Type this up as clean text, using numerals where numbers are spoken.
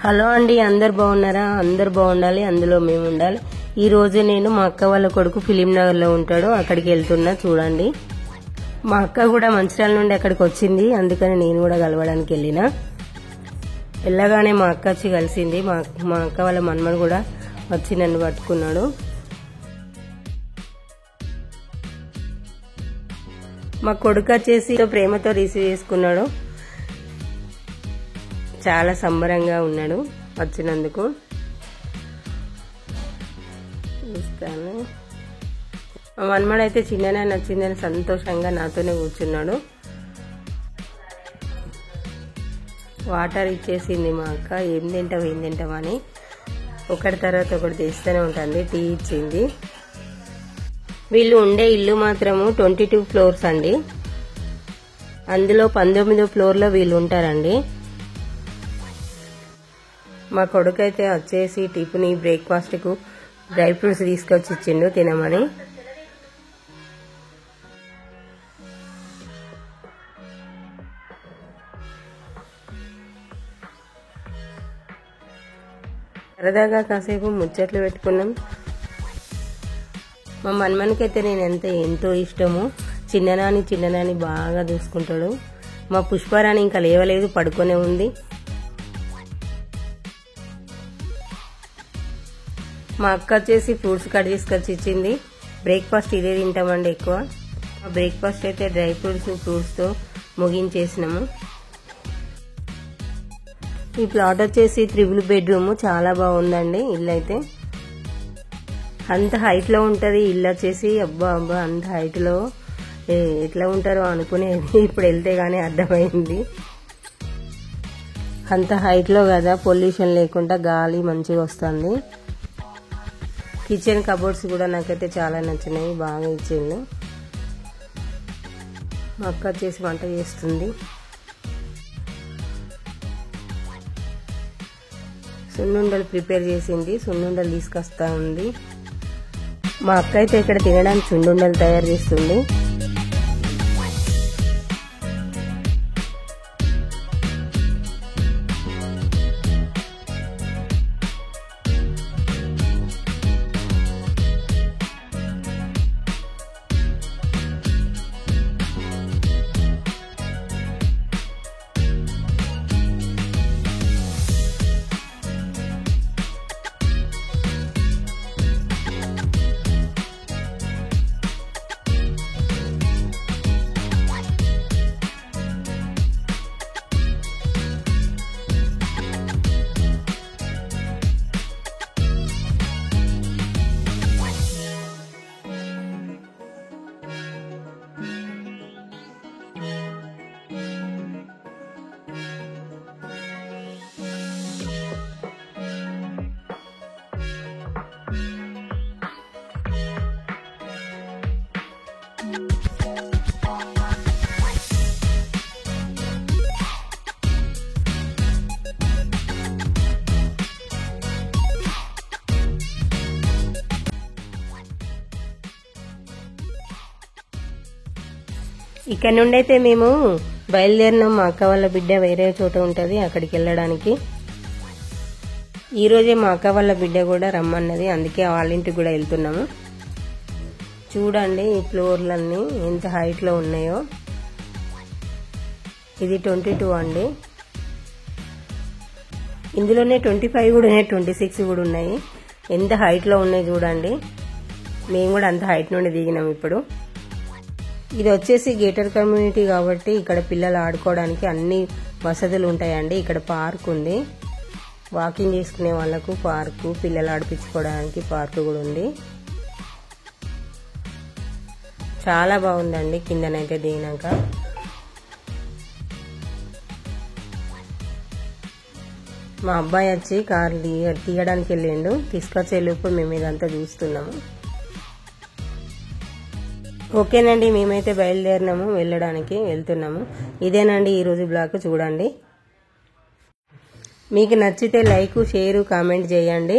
Hello అండి, అందరు బాగున్నారా? అందరు బాగుండాలి, అందులో మేము ఉండాలి. ఈ రోజు నేను మా అక్క వాళ్ళ కొడుకు ఫిలిం నగర్ లో ఉంటాడు, అక్కడికి వెళ్తున్నా. చూడండి, మా అక్క కూడా మంచిర్యాల నుండి అక్కడికి వచ్చింది, అందుకని నేను కూడా కలవడానికి వెళ్ళిన. వెళ్ళగానే మా అక్క వచ్చి కలిసింది. మా అక్క వాళ్ళ మన్మడు కూడా వచ్చి నన్ను పట్టుకున్నాడు. మా కొడుకు వచ్చేసి ప్రేమతో రిసీవ్ చేసుకున్నాడు. చాలా సంబరంగా ఉన్నాడు వచ్చినందుకు. చూస్తాను, మా మన్మడు అయితే చిన్ననే నచ్చిందని సంతోషంగా నాతోనే కూర్చున్నాడు. వాటర్ ఇచ్చేసింది మా అక్క. ఏం తింటావు అని ఒకటి తర్వాత ఒకటి తీస్తూనే ఉంటుంది. టీ ఇచ్చింది. వీళ్ళు ఉండే ఇల్లు మాత్రము 22 ఫ్లోర్స్ అండి. అందులో 19వ ఫ్లోర్లో వీళ్ళు ఉంటారండి. మా కొడుకు అయితే వచ్చేసి టిఫిన్ బ్రేక్ఫాస్ట్కు డ్రై ఫ్రూట్స్ తీసుకొచ్చి ఇచ్చిండు తినమని. సరదాగా కాసేపు ముచ్చట్లు పెట్టుకున్నాం. మా మన్మనికైతే నేను ఎంతో ఇష్టము. చిన్ననాని బాగా చూసుకుంటాడు. మా పుష్పారాణి ఇంకా లేవలేదు, పడుకొనే ఉంది. మా అక్క వచ్చేసి ఫ్రూట్స్ కట్ చేసుకొచ్చి ఇచ్చింది. బ్రేక్ఫాస్ట్ ఇదే తింటామండి ఎక్కువ. మా బ్రేక్ఫాస్ట్ అయితే డ్రై ఫ్రూట్స్తో ముగించేసినాము. ఈ ప్లాట్ వచ్చేసి 3 బెడ్రూమ్, చాలా బాగుందండి ఇల్లు అయితే. అంత హైట్ లో ఉంటది ఇల్లు వచ్చేసి. అబ్బా అంత హైట్ లో ఎట్లా ఉంటారో అనుకునేది, ఇప్పుడు వెళ్తే గానీ అర్థమైంది. అంత హైట్ లో కదా, పొల్యూషన్ లేకుండా గాలి మంచిగా వస్తుంది. కిచెన్ కబోర్డ్స్ కూడా నాకైతే చాలా నచ్చినాయి, బాగా ఇచ్చిండు. మా అక్క వచ్చేసి వంట చేస్తుంది. సున్నుండలు ప్రిపేర్ చేసింది, సున్నుండలు తీసుకొస్తా ఉంది. మా అక్క అయితే ఇక్కడ తినడానికి సున్నుండలు తయారు చేస్తుంది. ఇక్కడ నుండి అయితే మేము బయలుదేరినాం. మా అక్క వాళ్ళ బిడ్డ వేరే చోట ఉంటుంది, అక్కడికి వెళ్ళడానికి. ఈరోజే మా అక్క వాళ్ళ బిడ్డ కూడా రమ్మన్నది, అందుకే వాళ్ళ ఇంటికి కూడా వెళ్తున్నాము. చూడండి ఈ ఫ్లోర్లన్నీ ఎంత హైట్ లో ఉన్నాయో. ఇది 22 అండి. ఇందులోనే 25 కూడా ఉన్నాయి, 26 కూడా ఉన్నాయి. ఎంత హైట్ లో ఉన్నాయి చూడండి. మేము కూడా అంత హైట్ నుండి దిగినాం ఇప్పుడు. ఇది వచ్చేసి గేటెడ్ కమ్యూనిటీ కాబట్టి ఇక్కడ పిల్లలు ఆడుకోవడానికి అన్ని వసతులు ఉంటాయండి. ఇక్కడ పార్క్ ఉంది, వాకింగ్ చేసుకునే వాళ్ళకు పార్కు, పిల్లలు ఆడిపించుకోవడానికి పార్కు కూడా ఉంది. చాలా బాగుందండి కిందనైతే దిగినాక. మా అబ్బాయి వచ్చి కారు తీయడానికి వెళ్ళిండు, తీసుకొచ్చే లోపు మేము ఇదంతా చూస్తున్నాము. ఓకేనండి, మేమైతే బయలుదేరినాము, వెళ్తున్నాము. ఇదేనండి ఈరోజు బ్లాగ్. చూడండి, మీకు నచ్చితే లైక్, షేర్, కామెంట్ చేయండి.